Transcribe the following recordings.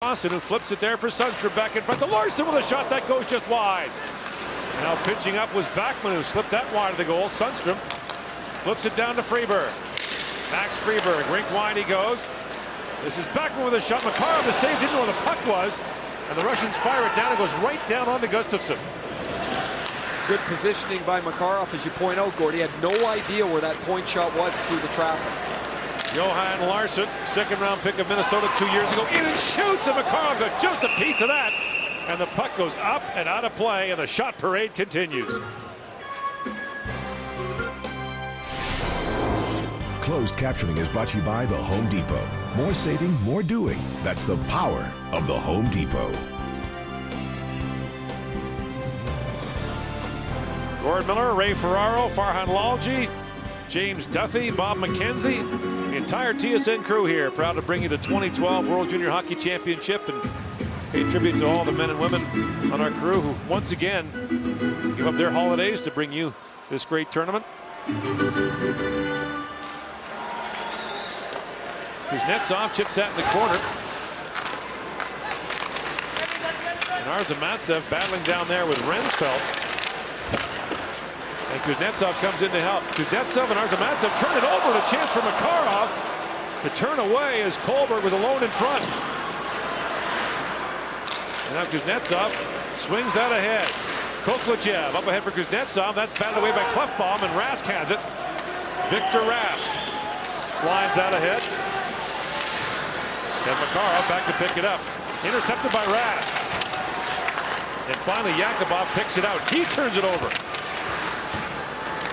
Larson, who flips it there for Sundstrom back in front to Larson with a shot that goes just wide. Now pitching up was Backman, who slipped that wide of the goal. Sundstrom flips it down to Freeberg. Max Freeberg, rink wide he goes. This is Backman with a shot. Makarov, the save, didn't know where the puck was. And the Russians fire it down. It goes right down onto Gustafsson. Good positioning by Makarov, as you point out, Gordie. He had no idea where that point shot was through the traffic. Johan Larsson, second-round pick of Minnesota 2 years ago, in and shoots, and Makarov got just a piece of that. And the puck goes up and out of play, and the shot parade continues. Closed captioning is brought to you by the Home Depot. More saving, more doing. That's the power of the Home Depot. Gord Miller, Ray Ferraro, Farhan Lalji, James Duffy, Bob McKenzie, the entire TSN crew here, proud to bring you the 2012 World Junior Hockey Championship and pay tribute to all the men and women on our crew who once again give up their holidays to bring you this great tournament. Kuznetsov chips that in the corner. And Arzamatsev battling down there with Rensfeldt. And Kuznetsov comes in to help. Kuznetsov and Arzamatsev turn it over. A chance for Makarov to turn away as Kohlberg was alone in front. And now Kuznetsov swings that ahead. Koklachev up ahead for Kuznetsov. That's batted away by Klefbom, and Rask has it. Victor Rask slides out ahead. And Makarov back to pick it up. Intercepted by Rask. And finally Yakubov picks it out. He turns it over.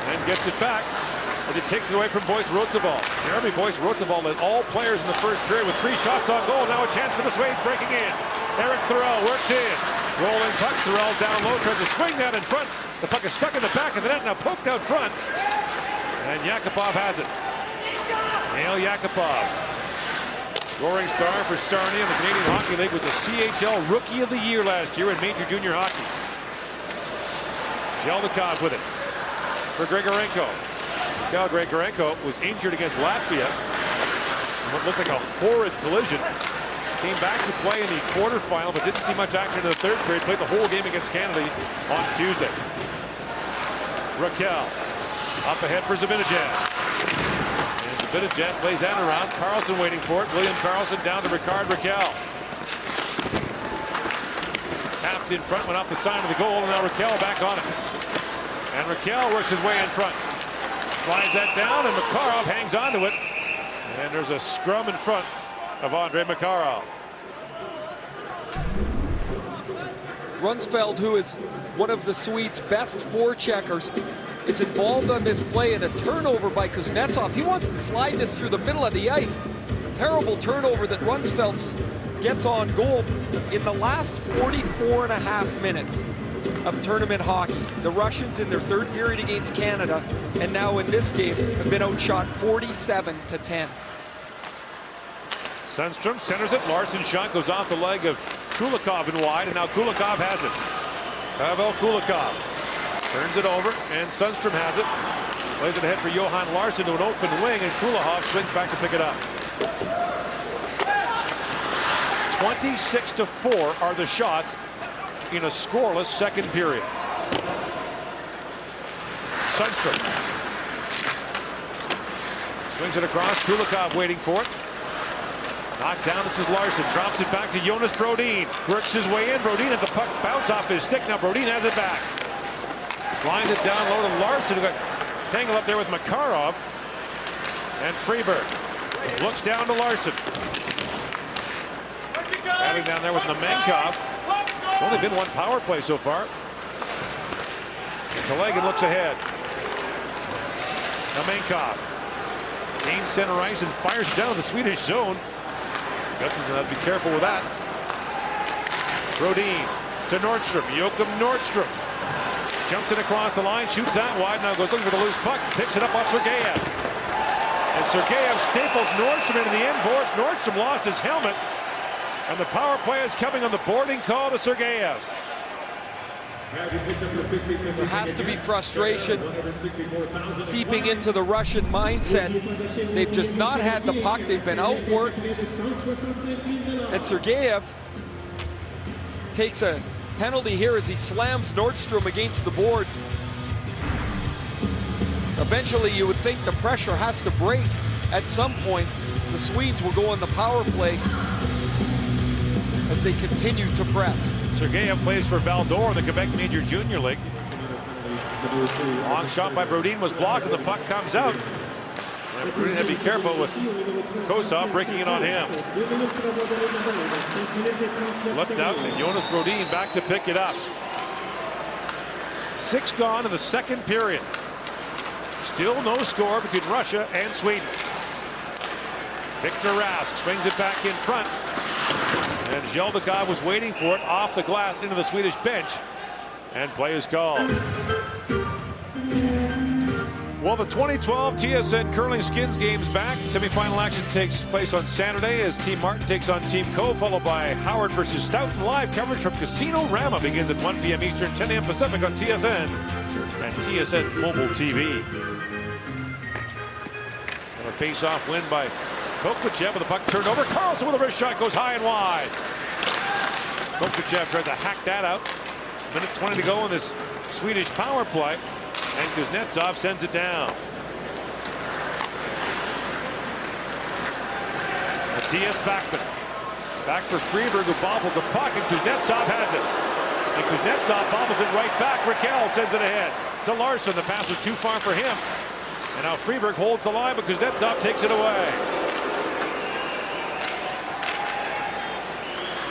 And gets it back as he takes it away from Boyce Rotheball. Jeremy Boyce Rotheball led all players in the first period with 3 shots on goal. Now a chance for the Swedes breaking in. Eric Thorell works in. Rolling puck. Thorell down low. Tries to swing that in front. The puck is stuck in the back of the net. Now poked out front. And Yakubov has it. Neil Yakubov. Scoring star for Sarnia in the Canadian Hockey League with the CHL Rookie of the Year last year in Major Junior Hockey. Jeldikov with it for Grigorenko. Mikhail Grigorenko was injured against Latvia in what looked like a horrid collision. Came back to play in the quarterfinal, but didn't see much action in the third period. Played the whole game against Canada on Tuesday. Raquel up ahead for Zibanejad. Zibanejad plays that around. Carlson waiting for it. William Carlson down to Ricard Raquel. Tapped in front, went off the side of the goal, and now Raquel back on it. And Raquel works his way in front. Slides that down, and Makarov hangs onto it. And there's a scrum in front of Andrei Makarov. Rensfeldt, who is one of the Swedes' best forecheckers, is involved on this play in a turnover by Kuznetsov. He wants to slide this through the middle of the ice. Terrible turnover that Rensfeldt gets on goal in the last 44.5 minutes of tournament hockey. The Russians in their third period against Canada, and now in this game, have been outshot 47-10. Sundstrom centers it. Larson's shot goes off the leg of Kulikov and wide, and now Kulikov has it. Pavel Kulikov turns it over, and Sundstrom has it. Plays it ahead for Johan Larsson to an open wing, and Kulikov swings back to pick it up. 26-4 are the shots in a scoreless second period. Sundstrom swings it across. Kulikov waiting for it. Knocked down. This is Larsson. Drops it back to Jonas Brodin. Works his way in. Brodin had the puck bounce off his stick. Now Brodin has it back. Slides it down low to Larsson, who got tangled up there with Makarov. And Freeberg looks down to Larsson. Batting down there with Nemenkov. Only been one power play so far. Kalegan looks ahead. Nemenkov gains center ice and fires down the Swedish zone. Gus's gonna have to be careful with that. Brodin to Nordstrom. Joachim Nordstrom jumps it across the line, shoots that wide. Now goes looking for the loose puck, picks it up off Sergeyev. And Sergeyev staples Nordstrom into the end boards. Nordstrom lost his helmet. And the power play is coming on the boarding call to Sergeyev. There has to be frustration seeping into the Russian mindset. They've just not had the puck. They've been outworked. And Sergeyev takes a penalty here as he slams Nordstrom against the boards. Eventually, you would think the pressure has to break at some point. The Swedes will go on the power play as they continue to press. Sergeyev plays for Val-d'Or in the Quebec Major Junior League. Long shot by Brodin was blocked and the puck comes out. And Brodin had to be careful with Kosov breaking it on him. Flipped out and Jonas Brodin back to pick it up. 6 gone in the second period. Still no score between Russia and Sweden. Victor Rask swings it back in front. And Zheldikov was waiting for it off the glass into the Swedish bench. And play is called. Well, the 2012 TSN Curling Skins games back. Semifinal action takes place on Saturday as Team Martin takes on Team Co, followed by Howard versus Stoughton. Live coverage from Casino Rama begins at 1 p.m. Eastern, 10 a.m. Pacific on TSN and TSN Mobile TV. And a face-off win by Kokachev with the puck turned over. Carlson with a wrist shot goes high and wide. Kokachev tried to hack that out. Minute 20 to go in this Swedish power play. And Kuznetsov sends it down. Matthias Backman. Back for Freeberg who bobbled the puck and Kuznetsov has it. And Kuznetsov bobbles it right back. Raquel sends it ahead to Larson. The pass was too far for him. And now Freeberg holds the line but Kuznetsov takes it away.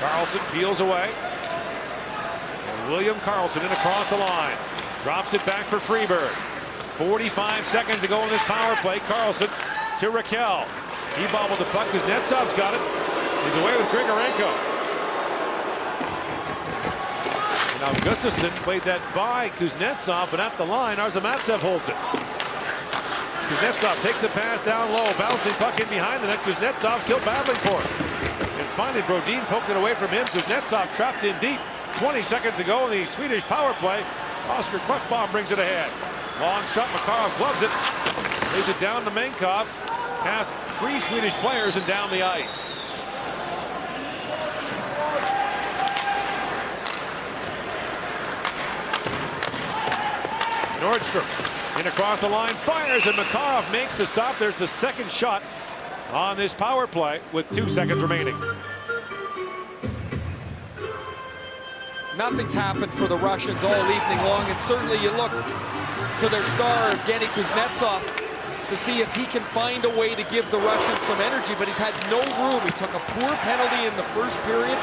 Carlson peels away. And William Carlson in across the line. Drops it back for Freeberg. 45 seconds to go in this power play. Carlson to Raquel. He bobbled the puck. Kuznetsov's got it. He's away with Grigorenko. And now Gustafsson played that by Kuznetsov, but at the line, Arzamatsev holds it. Kuznetsov takes the pass down low. Bouncing puck in behind the net. Kuznetsov still battling for it. And finally, Brodin poked it away from him. Kuznetsov trapped in deep. 20 seconds to go in the Swedish power play. Oscar Klefbom brings it ahead. Long shot, Makarov gloves it. Lays it down to Menkov. Past 3 Swedish players and down the ice. Nordstrom in across the line, fires, and Makarov makes the stop. There's the second shot on this power play with 2 seconds remaining. Nothing's happened for the Russians all evening long, and certainly you look to their star, Evgeny Kuznetsov, to see if he can find a way to give the Russians some energy, but he's had no room. He took a poor penalty in the first period,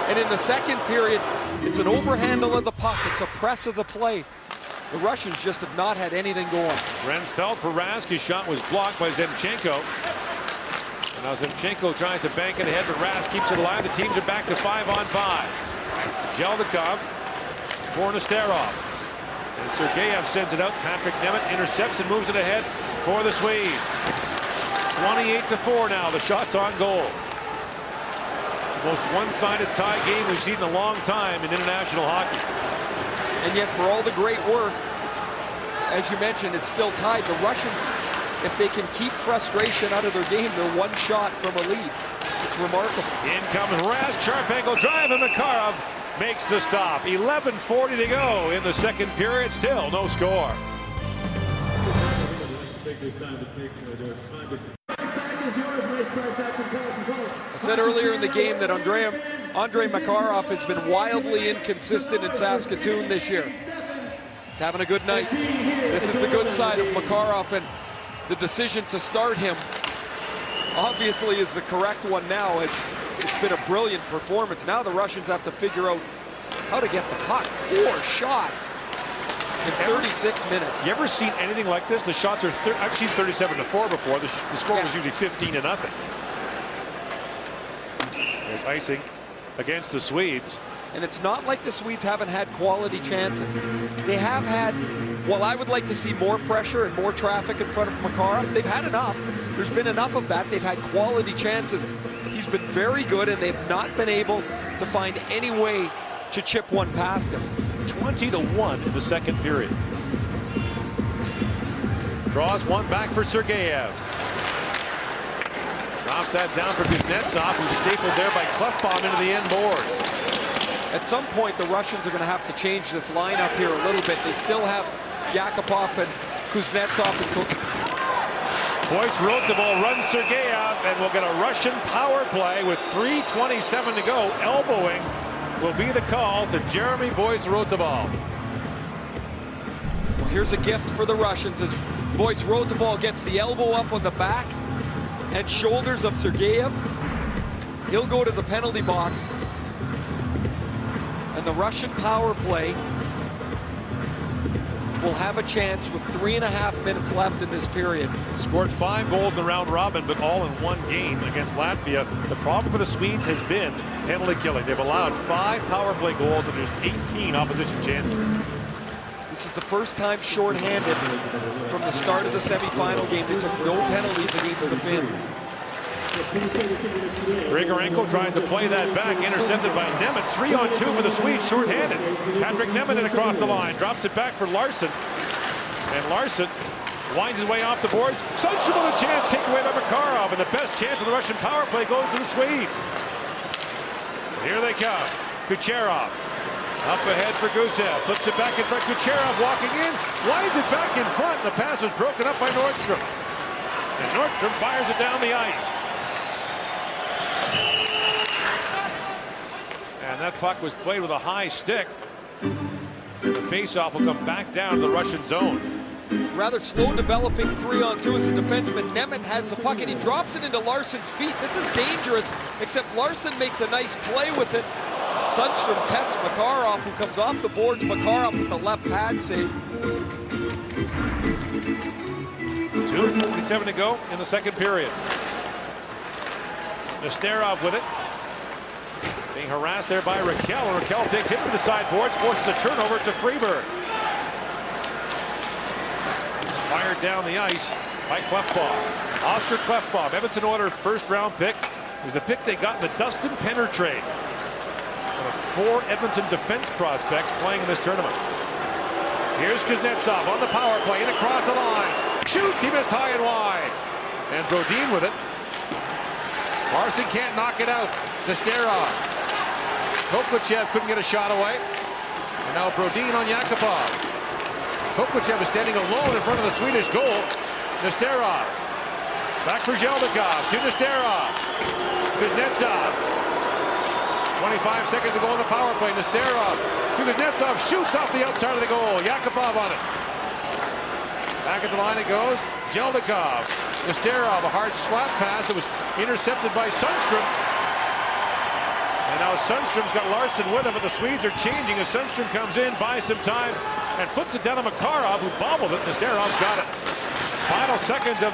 and in the second period, it's an overhandle of the puck. It's a press of the play. The Russians just have not had anything going. Rensfeldt for Rask. His shot was blocked by Zemchenko. And now Zemchenko tries to bank it ahead, but Rask keeps it alive. The teams are back to 5-on-5. Zheldikov for Nesterov. And Sergeyev sends it out. Patrick Nemeth intercepts and moves it ahead for the Swedes. 28-4 now. The shot's on goal. The most one-sided tie game we've seen in a long time in international hockey. And yet, for all the great work, as you mentioned, it's still tied. The Russians, if they can keep frustration out of their game, they're 1 shot from a lead. It's remarkable. In comes Rask, sharp angle drive, and Makarov makes the stop. 11:40 to go in the second period. Still no score. I said earlier in the game that Andrei Makarov has been wildly inconsistent in Saskatoon this year. He's having a good night. This is the good side of Makarov, and the decision to start him obviously is the correct one now. It's been a brilliant performance. Now the Russians have to figure out how to get the puck. 4 shots in 36 minutes. You ever seen anything like this? The shots are, I've seen 37-4 before. The score was usually 15-0. There's icing against the Swedes. And it's not like the Swedes haven't had quality chances. They have had, well, I would like to see more pressure and more traffic in front of Makarov. They've had enough. There's been enough of that. They've had quality chances. He's been very good, and they've not been able to find any way to chip one past him. 20-1 in the second period. Draws one back for Sergeyev. Drops that down for Kuznetsov, who's stapled there by Klefbom into the end boards. At some point, the Russians are going to have to change this lineup here a little bit. They still have Yakupov and Kuznetsov and Boyce Rotoval runs Sergeyev, and we'll get a Russian power play with 3:27 to go. Elbowing will be the call to Jeremy Boyce Rotoval. Well, here's a gift for the Russians as Boyce Rotoval gets the elbow up on the back and shoulders of Sergeyev. He'll go to the penalty box. And the Russian power play will have a chance with 3.5 minutes left in this period. Scored 5 goals in the round robin, but all in one game against Latvia. The problem for the Swedes has been penalty killing. They've allowed 5 power play goals and there's 18 opposition chances. This is the first time shorthanded from the start of the semifinal game. They took no penalties against the Finns. Grigorenko tries to play that back, intercepted by Nemeth. 3-on-2 for the Swedes, shorthanded. Patrick Nemeth across the line, drops it back for Larson. And Larson winds his way off the boards. Sundstrom with a chance, kicked away by Makarov, and the best chance of the Russian power play goes to the Swedes. Here they come. Kucherov up ahead for Gusev, flips it back in front. Kucherov walking in, winds it back in front. The pass was broken up by Nordstrom. And Nordstrom fires it down the ice. And that puck was played with a high stick. The faceoff will come back down to the Russian zone. Rather slow developing 3-on-2 as a defenseman. Nemeth has the puck and he drops it into Larson's feet. This is dangerous, except Larson makes a nice play with it. Sundstrom tests Makarov, who comes off the boards. Makarov with the left pad save. 2:47 to go in the second period. Nesterov with it. Being harassed there by Raquel, and Raquel takes him to the sideboards, forces a turnover to Freeberg. He's fired down the ice by Klefbom. Oscar Klefbom, Edmonton Oilers' first-round pick, was the pick they got in the Dustin Penner trade. One of 4 Edmonton defense prospects playing in this tournament. Here's Kuznetsov on the power play, and across the line. Shoots, he missed high and wide. And Brodin with it. Larson can't knock it out. Nesterov. Koklachev couldn't get a shot away. And now Brodin on Yakupov. Koklachev is standing alone in front of the Swedish goal. Nesterov. Back for Zeldikov. To Nesterov. Kuznetsov. 25 seconds to go on the power play. Nesterov to Kuznetsov. Shoots off the outside of the goal. Yakupov on it. Back at the line it goes. Zeldikov. Nesterov. A hard slap pass that was intercepted by Sundstrom. And now Sundstrom's got Larson with him, but the Swedes are changing as Sundstrom comes in, buys some time, and flips it down to Makarov, who bobbled it. Nesterov's got it. Final seconds of the